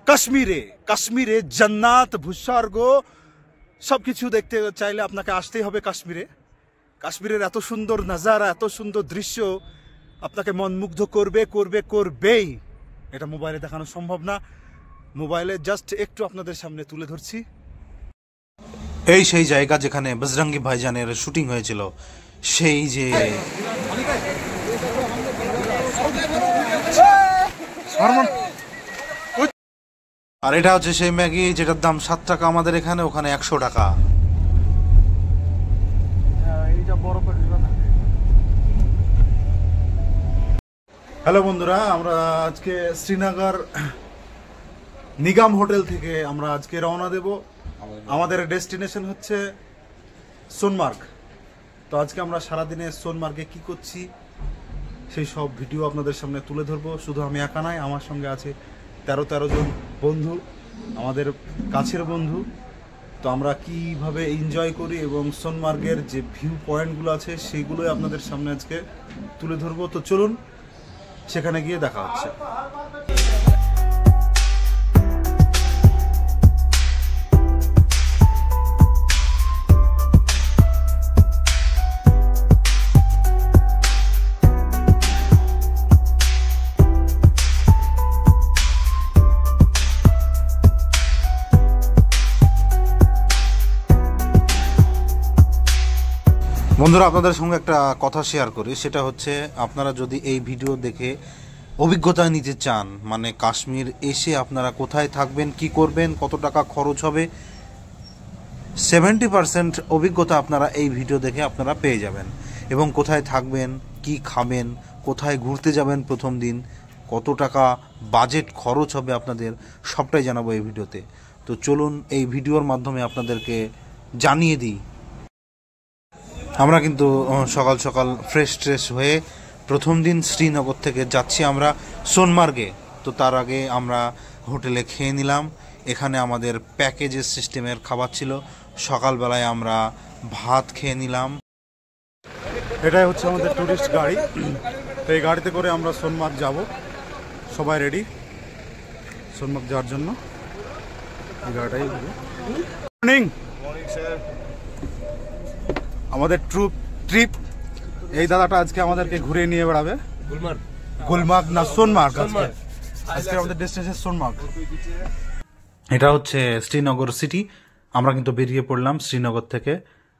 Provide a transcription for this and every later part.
কাশ্মীরে কাশ্মীরে জান্নাত ভূস্বর্গ সবকিছু দেখতে চাইলে আপনাকে আসতেই হবে কাশ্মীরে। কাশ্মীরের এত সুন্দর নাজারা, এত সুন্দর দৃশ্য আপনাকে মনমুগ্ধ করবে করবে করবেই। এটা মোবাইলে দেখানো সম্ভব না, মোবাইলে জাস্ট একটু আপনাদের সামনে তুলে ধরছি। এই সেই জায়গা যেখানে বজরঙ্গি ভাইজানের শুটিং হয়েছিল, সেই যে আর এটা হচ্ছে সেই ম্যাগি যেটার দাম 7 টাকা আমাদের এখানে, ওখানে 100 টাকা। হ্যালো বন্ধুরা, আমরা আজকে শ্রীনগর নিগাম হোটেল থেকে আমরা আজকে রওনা দেব। আমাদের ডেস্টিনেশন হচ্ছে সোনমার্গ। তো আজকে আমরা সারাদিনে সোনমার্গে কি করছি সেই সব ভিডিও আপনাদের সামনে তুলে ধরবো। শুধু আমি একা নয়, আমার সঙ্গে আছে 13 জন বন্ধু, আমাদের কাছের বন্ধু। তো আমরা কিভাবে এনজয় করি এবং সোনমার্গের যে ভিউ পয়েন্টগুলো আছে সেইগুলোই আপনাদের সামনে আজকে তুলে ধরবো। তো চলুন সেখানে গিয়ে দেখা হচ্ছে। বন্ধুরা, আপনাদের সঙ্গে একটা কথা শেয়ার করি, সেটা হচ্ছে আপনারা যদি এই ভিডিও দেখে অভিজ্ঞতা নিতে চান, মানে কাশ্মীর এসে আপনারা কোথায় থাকবেন, কি করবেন, কত টাকা খরচ হবে, 70% অভিজ্ঞতা আপনারা এই ভিডিও দেখে আপনারা পেয়ে যাবেন। এবং কোথায় থাকবেন, কি খাবেন, কোথায় ঘুরতে যাবেন প্রথম দিন, কত টাকা বাজেট খরচ হবে আপনাদের, সবটাই জানাবো এই ভিডিওতে। তো চলুন এই ভিডিওর মাধ্যমে আপনাদেরকে জানিয়ে দিই। আমরা কিন্তু সকাল সকাল ফ্রেশ হয়ে প্রথম দিন শ্রীনগর থেকে যাচ্ছি আমরা সোনমার্গে। তো তার আগে আমরা হোটেলে খেয়ে নিলাম। এখানে আমাদের প্যাকেজের সিস্টেমের খাবার ছিল। সকালবেলায় আমরা ভাত খেয়ে নিলাম। এটাই হচ্ছে আমাদের ট্যুরিস্ট গাড়ি। তো এই গাড়িতে করে আমরা সোনমার্গ যাব। সবাই রেডি সোনমার্গ যাওয়ার জন্য। এই গাড়িটাই মর্নিং আমাদের ট্রিপ। এই দাদাটা আজকে আমাদেরকে ঘুরে নিয়ে বেড়াবে গুলমার্গ না সোনমার্গ। আজকে আমাদের ডেস্টিনেশন সোনমার্গ। এটা হচ্ছে শ্রীনগর সিটি। আমরা কিন্তু বেরিয়ে পড়লাম শ্রীনগর থেকে।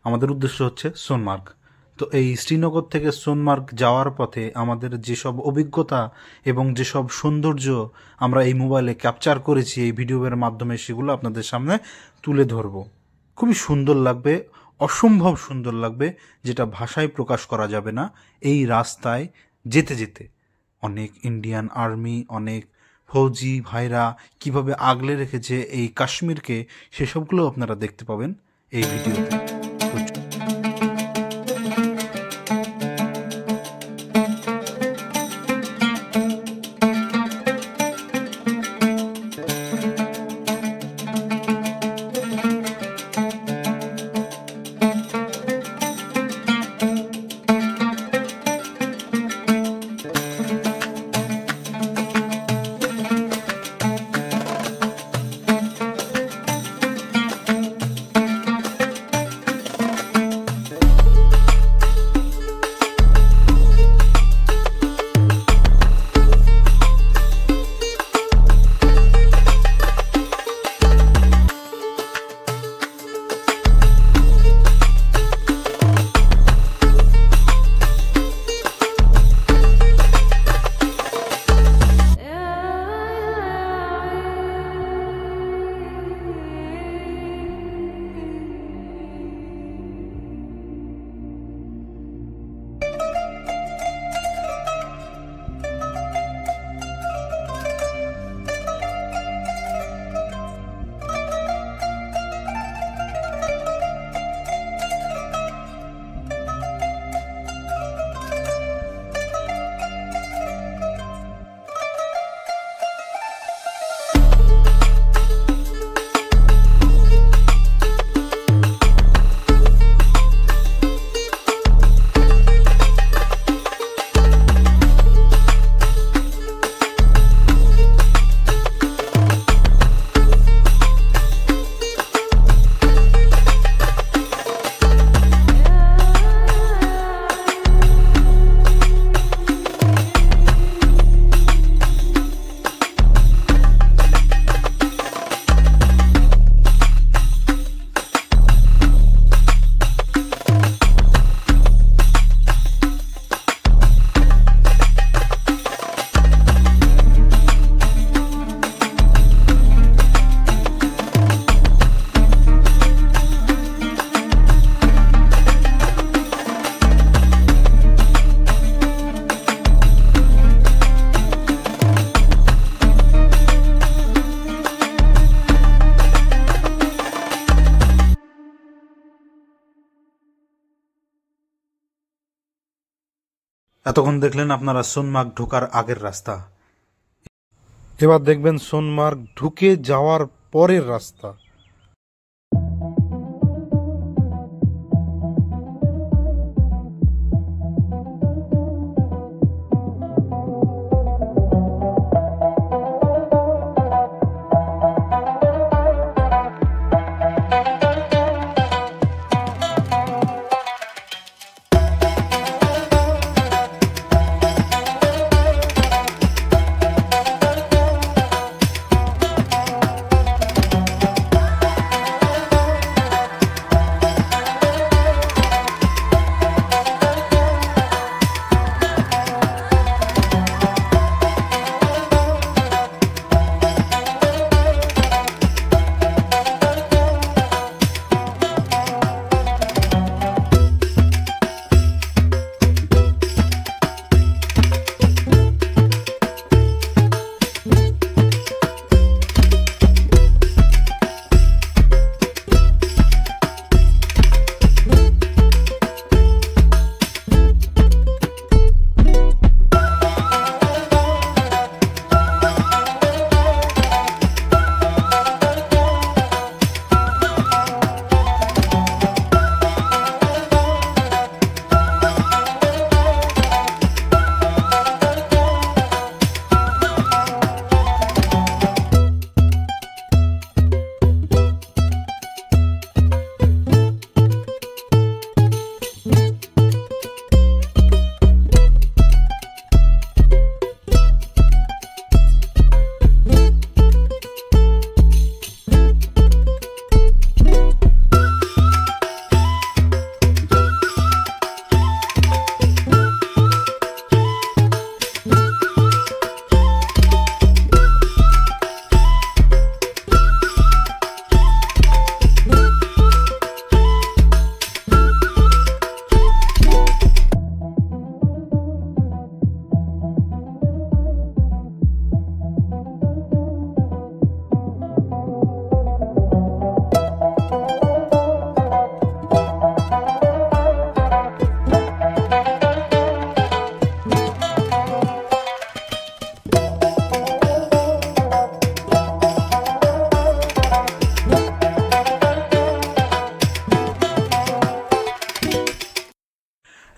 আমাদের উদ্দেশ্য হচ্ছে সোনমার্গ। তো এই শ্রীনগর থেকে সোনমার্গ যাওয়ার পথে আমাদের যেসব অভিজ্ঞতা এবং যেসব সৌন্দর্য আমরা এই মোবাইলে ক্যাপচার করেছি এই ভিডিওর মাধ্যমে, সেগুলো আপনাদের সামনে তুলে ধরবো। খুবই সুন্দর লাগবে, অসম্ভব সুন্দর লাগবে, যেটা ভাষায় প্রকাশ করা যাবে না। এই রাস্তায় যেতে যেতে অনেক ইন্ডিয়ান আর্মি, অনেক ফৌজি ভাইরা কিভাবে আগলে রেখেছে এই কাশ্মীরকে, সেসবগুলো আপনারা দেখতে পাবেন এই ভিডিওতে। এতক্ষণ দেখলেন আপনারা সোনমার্গ ঢোকার আগের রাস্তা, এবার দেখবেন সোনমার্গ ঢুকে যাওয়ার পরের রাস্তা।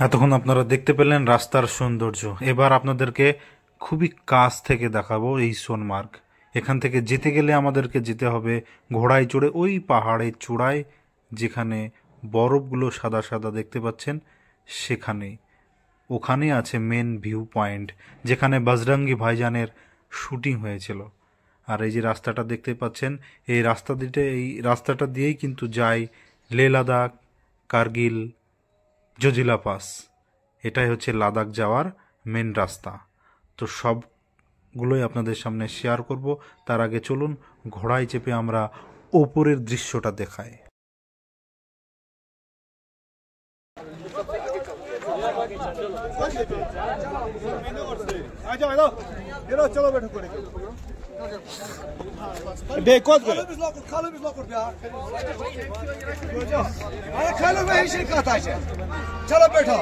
এতক্ষণ আপনারা দেখতে পেলেন রাস্তার সৌন্দর্য। এবার আপনাদেরকে খুবই কাছ থেকে দেখাবো এই সোনমার্গ। এখান থেকে যেতে গেলে আমাদেরকে যেতে হবে ঘোড়ায় চড়ে ওই পাহাড়ের চূড়ায়, যেখানে বরফগুলো সাদা সাদা দেখতে পাচ্ছেন সেখানে। ওখানে আছে মেন ভিউ পয়েন্ট, যেখানে বজরঙ্গি ভাইজানের শুটিং হয়েছিল। আর এই যে রাস্তাটা দেখতে পাচ্ছেন, এই রাস্তাটা দিয়েই কিন্তু যায় লে লাদাখ, কার্গিল, জজিলা পাস। এটাই হচ্ছে লাদাখ যাওয়ার মেন রাস্তা। তো সবগুলোই আপনাদের সামনে শেয়ার করব। তার আগে চলুন ঘোড়ায় চেপে আমরা ওপরের দৃশ্যটা দেখাই। चलो बैठो चलो बैठो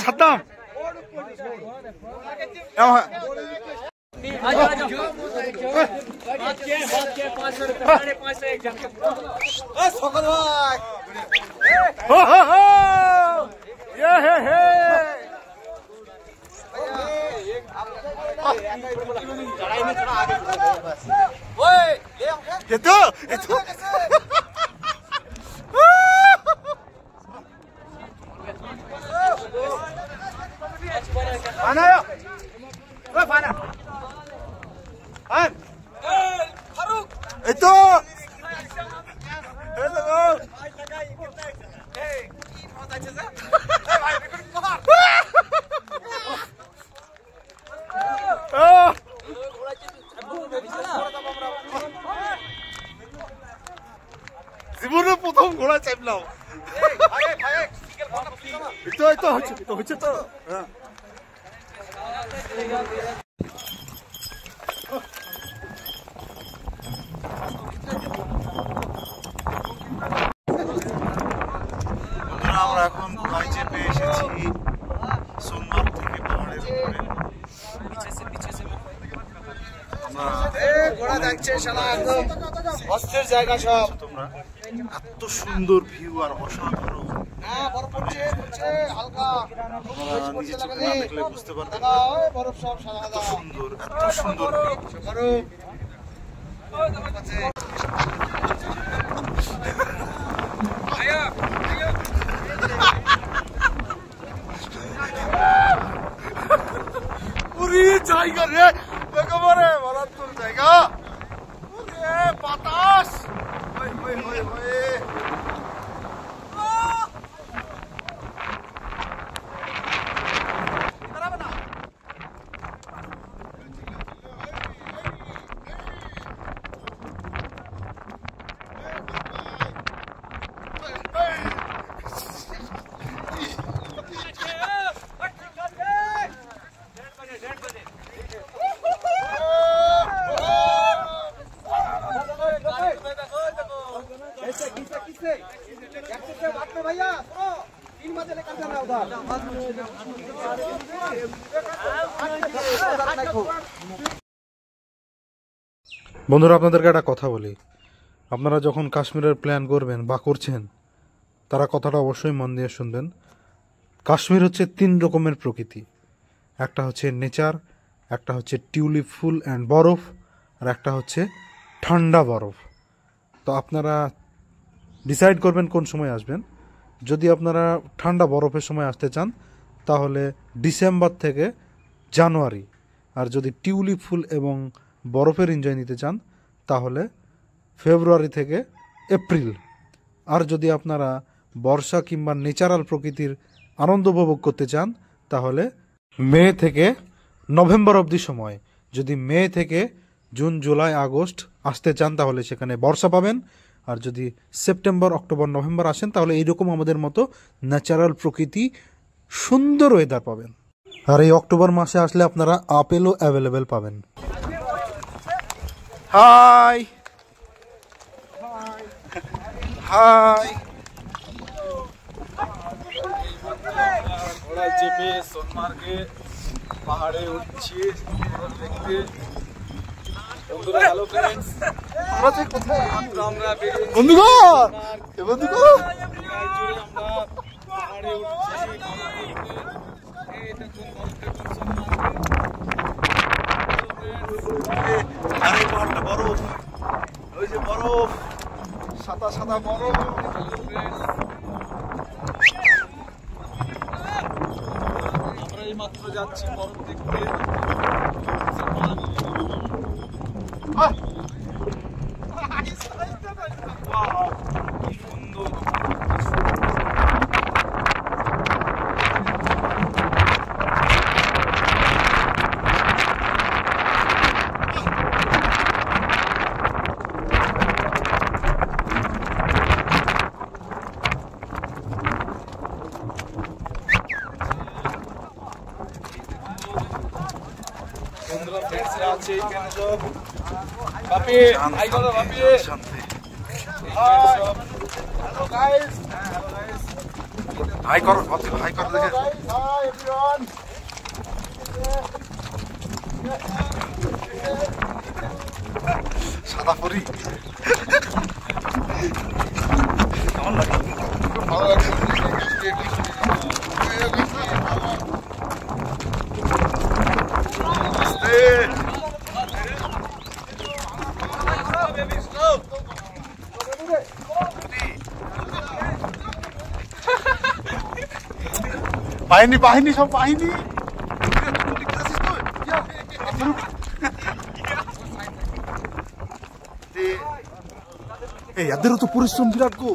खत्म জীবনের প্রথম ঘোড়া চাপলাম। হচ্ছে তো পড়ছে শালা একদম অস্থির জায়গা সব তোমরা এত সুন্দর ভিউ আর অসাধারণ না বরফ পড়ছে হালকা নিচে চোখে না দেখলে বুঝতে পারবে না বরফ সব সাদা এত সুন্দর বরফ পুরি জায়গা রে একেবারে মারাত্মক জায়গা ওরে বাতাস ওই ওই ওই ওই भैया 3 बजे लेकर जाना उधर বন্ধুরা আপনাদেরকে একটা কথা বলি আপনারা যখন কাশ্মীরের প্ল্যান করবেন বা করছেন তারা কথাটা অবশ্যই মন দিয়ে শুনবেন কাশ্মীর হচ্ছে 3 রকমের প্রকৃতি একটা হচ্ছে নেচার একটা হচ্ছে টিউলিপ ফুল অ্যান্ড বরফ আর একটা হচ্ছে ঠান্ডা বরফ তো আপনারা ডিসাইড করবেন কোন সময় আসবেন যদি আপনারা ঠান্ডা বরফের সময় আসতে চান তাহলে ডিসেম্বর থেকে জানুয়ারি আর যদি টিউলিপ ফুল এবং বরফের এনজয় নিতে চান তাহলে ফেব্রুয়ারি থেকে এপ্রিল আর যদি আপনারা বর্ষা কিংবা ন্যাচারাল প্রকৃতির আনন্দ উপভোগ করতে চান তাহলে মে থেকে নভেম্বর অবধি সময় যদি মে থেকে জুন জুলাই আগস্ট আসতে চান তাহলে সেখানে বর্ষা পাবেন আর যদি সেপ্টেম্বর অক্টোবর নভেম্বর আসেন তাহলে এইরকম আমাদের মতো ন্যাচারাল প্রকৃতি সুন্দর ওয়েদার পাবেন আর এই অক্টোবর মাসে আসলে আপনারা আপেলও অ্যাভেলেবেল পাবেন হাই হাই ঘোড়া চেপে সোনমার্গে পাহাড়ে উঠছি দেখতে বন্ধুরা হ্যালো ফ্রেন্ডস আমরা যে কোথায় আমরা বন্ধুগণ এ বন্ধুগণ জুড়ে আমরা পাহাড়ে উঠছি এই দেখুন আরে পাহাড়টা বরফ ওই যে বরফ সাদা সাদা বরফ আমরা এই মাত্র যাচ্ছি বরফ দেখতে কি সুন্দর আছে এখানে সব বাপি হাই করো বাপি হ্যালো গাইস হাই করো হাই করো দেখে হাই एवरीवन সাদা পরি কেমন লাগে ভালো লাগছে বাহিনী বাহিনী সব বাহিনী এই এদেরও তো পরিশ্রম বিরাট গো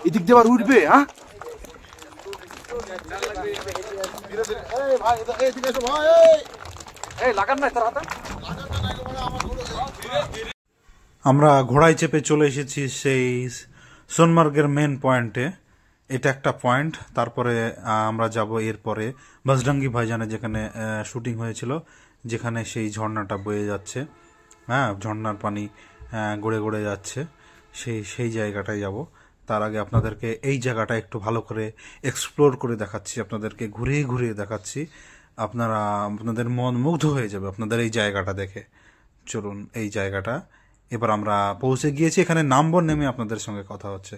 এদিক দিয়ে আবার উঠবে হ্যাঁ ভাই এদিকে এসো ভাই এই লাগান না তোর হাতে আমরা ঘোড়ায় চেপে চলে এসেছি সেই সোনমার্গের মেন পয়েন্টে এটা একটা পয়েন্ট তারপরে আমরা যাব এরপরে বাজডাঙ্গি ভাইজানে যেখানে শুটিং হয়েছিল যেখানে সেই ঝর্ণাটা বয়ে যাচ্ছে হ্যাঁ ঝর্ণার পানি গড়ে গড়ে যাচ্ছে সেই জায়গাটায় যাব তার আগে আপনাদেরকে এই জায়গাটা একটু ভালো করে এক্সপ্লোর করে দেখাচ্ছি আপনাদেরকে ঘুরিয়ে ঘুরিয়ে দেখাচ্ছি আপনাদের মন মুগ্ধ হয়ে যাবে আপনাদের এই জায়গাটা দেখে চলুন এই জায়গাটা এবার আমরা পৌঁছে গিয়েছি, এখানে নামবো, নেমে আপনাদের সঙ্গে কথা হচ্ছে।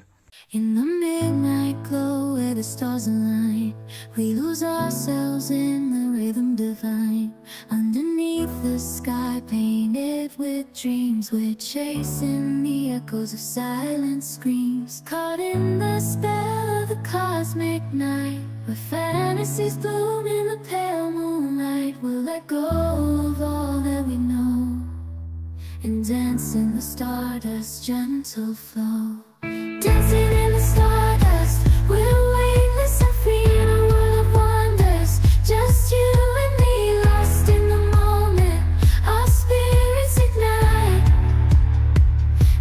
In the midnight glow where the stars align, we lose ourselves in the rhythm divine. Underneath the sky painted with dreams, we're chasing the echoes of silent screams. Caught in the spell of the cosmic night, where fantasies bloom in the pale moonlight. We'll let go of all that we know and dance in the stardust's gentle flow. Dancing in the stardust, we're weightless and free in a world of wonders. Just you and me, lost in the moment. Our spirits ignite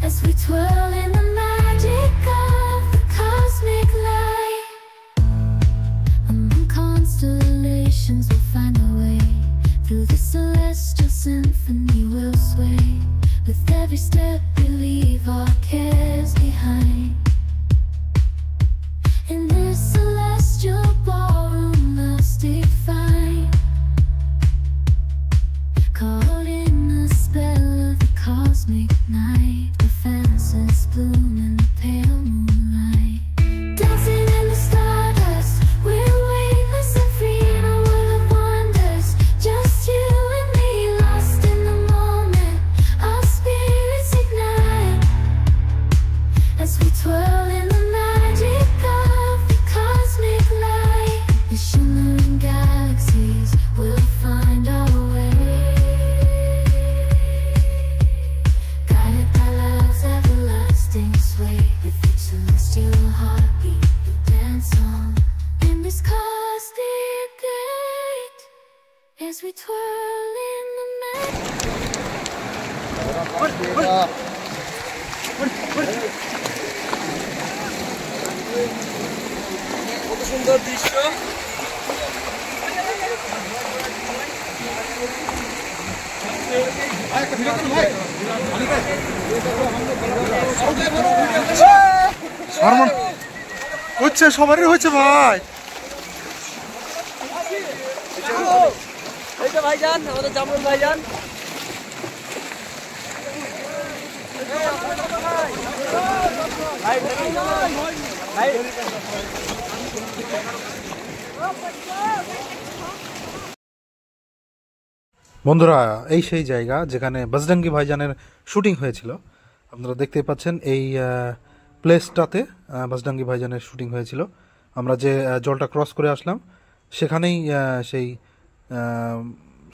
as we twirl in the magic of the cosmic light. Among constellations, we'll find a way. Through the celestial symphony, we'll sway. With every step we leave our cares behind. In this celestial ballroom, love's defined. Caught in the spell of the cosmic night, the fences bloom in the pale moonlight. Dancing in the stardust, we're weightless and free in a world of wonders. Just you and me, lost in the moment. Our spirits ignite as we twirl in the magic of the cosmic light. The shimmering galaxies will find our way, guided by love's everlasting sway. With each celestial heartbeat, we dance on in this cosmic gate as we twirl in the magic. কত সুন্দর দৃশ্য। হচ্ছে, সবারই হচ্ছে ভাই। এই তো ভাইজান, আমাদের জামরুল ভাইজান। বন্ধুরা, এই সেই জায়গা যেখানে বজরঙ্গি ভাইজানের শুটিং হয়েছিল। আপনারা দেখতে পাচ্ছেন এই প্লেসটাতে বজরঙ্গি ভাইজানের শুটিং হয়েছিল। আমরা যে জলটা ক্রস করে আসলাম সেখানেই সেই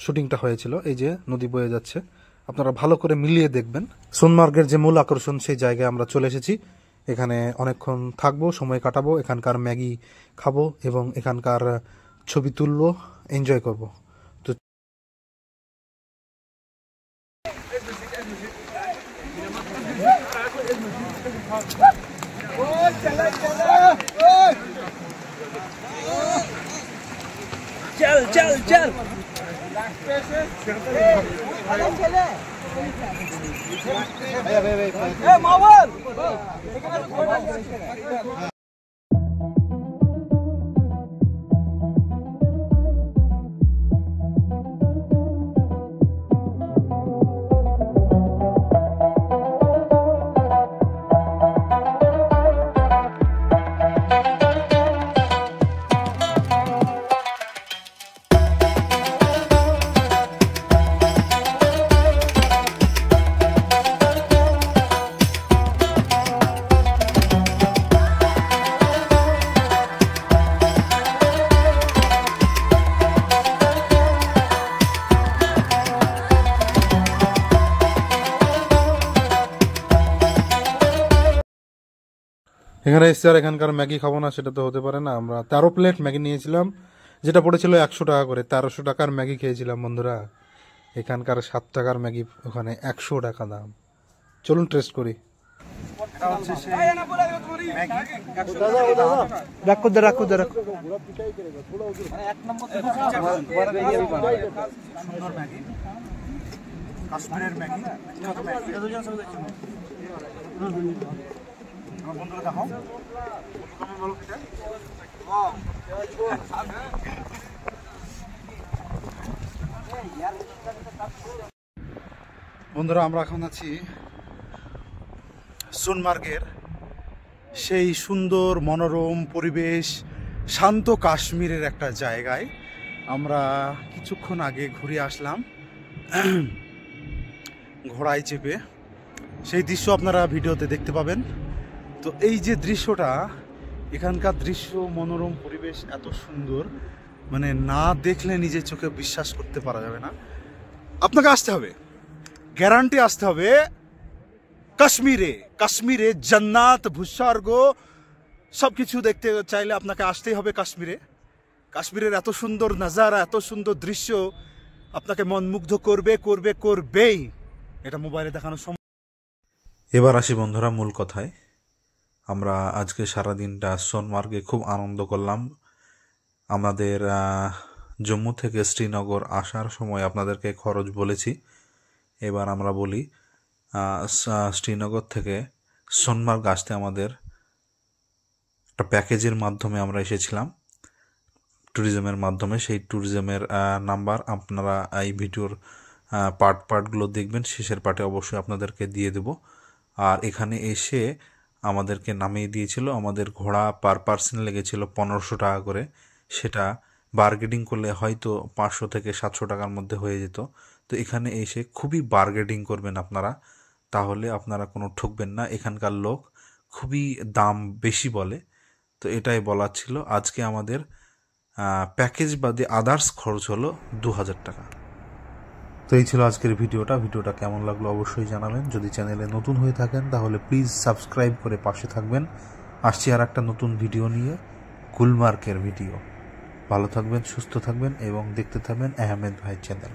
শুটিংটা হয়েছিল। এই যে নদী বয়ে যাচ্ছে, আপনারা ভালো করে মিলিয়ে দেখবেন। সোনমার্গের যে মূল আকর্ষণ, সেই জায়গায় আমরা চলে এসেছি। এখানে অনেকক্ষণ থাকবো, সময় কাটাবো, এখানকার ম্যাগি খাবো এবং এখানকার ছবি তুলবো, এনজয় করবো। চল চল চল। মাওয়াল এখানে এসে আর এখানকার ম্যাগি খাবো না সেটা তো হতে পারে না। আমরা 13 প্লেট ম্যাগি নিয়েছিলাম, যেটা পড়েছিল 100 টাকা করে। 1300 টাকার ম্যাগি খেয়েছিলাম বন্ধুরা। এখানকার 7 টাকার ম্যাগি, ওখানে 100 টাকা দাম। চলুন টেস্ট করি। কাশ্মীরের ম্যাগি, বন্ধুরা দেখাও বন্ধুরা, আমরা এখন আছি সোনমার্গের সেই সুন্দর মনোরম পরিবেশ, শান্ত কাশ্মীরের একটা জায়গায় আমরা কিছুক্ষণ আগে ঘুরে আসলাম ঘোড়ায় চেপে। সেই দৃশ্য আপনারা ভিডিওতে দেখতে পাবেন। তো এই যে দৃশ্যটা, এখানকার দৃশ্য, মনোরম পরিবেশ এত সুন্দর, মানে না দেখলে নিজের চোখে বিশ্বাস করতে পারা যাবে না। আপনাকে আসতে হবে, গ্যারান্টি আসতে হবে কাশ্মীরে। কাশ্মীরে জান্নাত, ভূস্বর্গ সব কিছু দেখতে চাইলে আপনাকে আসতেই হবে কাশ্মীরে। কাশ্মীরের এত সুন্দর নাজারা, এত সুন্দর দৃশ্য আপনাকে মনমুগ্ধ করবে করবে করবেই। এটা মোবাইলে দেখানো সম্ভব। এবার আসি বন্ধুরা মূল কথায়। আমরা আজকে সারাদিনটা সোনমার্গে খুব আনন্দ করলাম। আমাদের জম্মু থেকে শ্রীনগর আসার সময় আপনাদেরকে খরচ বলেছি, এবার আমরা বলি শ্রীনগর থেকে সোনমার্গ আসতে আমাদের একটা প্যাকেজের মাধ্যমে আমরা এসেছিলাম, ট্যুরিজমের মাধ্যমে। সেই ট্যুরিজমের নাম্বার আপনারা এই ভিডিওর পার্টগুলো দেখবেন, শেষের পার্টে অবশ্যই আপনাদেরকে দিয়ে দেব। আর এখানে এসে আমাদেরকে নামিয়ে দিয়েছিল, আমাদের ঘোড়া পার পার্সন লেগেছিল 1500 টাকা করে। সেটা বার্গেনিং করলে হয়তো 500 থেকে 700 টাকার মধ্যে হয়ে যেত। তো এখানে এসে খুবই বার্গেনিং করবেন আপনারা, তাহলে আপনারা কোনো ঠকবেন না। এখানকার লোক খুবই দাম বেশি বলে। তো এটাই বলার ছিল। আজকে আমাদের প্যাকেজ বাদে আদার্স খরচ হলো 2000 টাকা। তো এই ছিল আজকের ভিডিওটা কেমন লাগলো অবশ্যই জানাবেন। যদি চ্যানেলে নতুন হয়ে থাকেন তাহলে প্লিজ সাবস্ক্রাইব করে পাশে থাকবেন। আসছি আর একটা নতুন ভিডিও নিয়ে, গুলমার্গের ভিডিও। ভালো থাকবেন, সুস্থ থাকবেন এবং দেখতে থাকবেন আহমেদ ভাই চ্যানেল।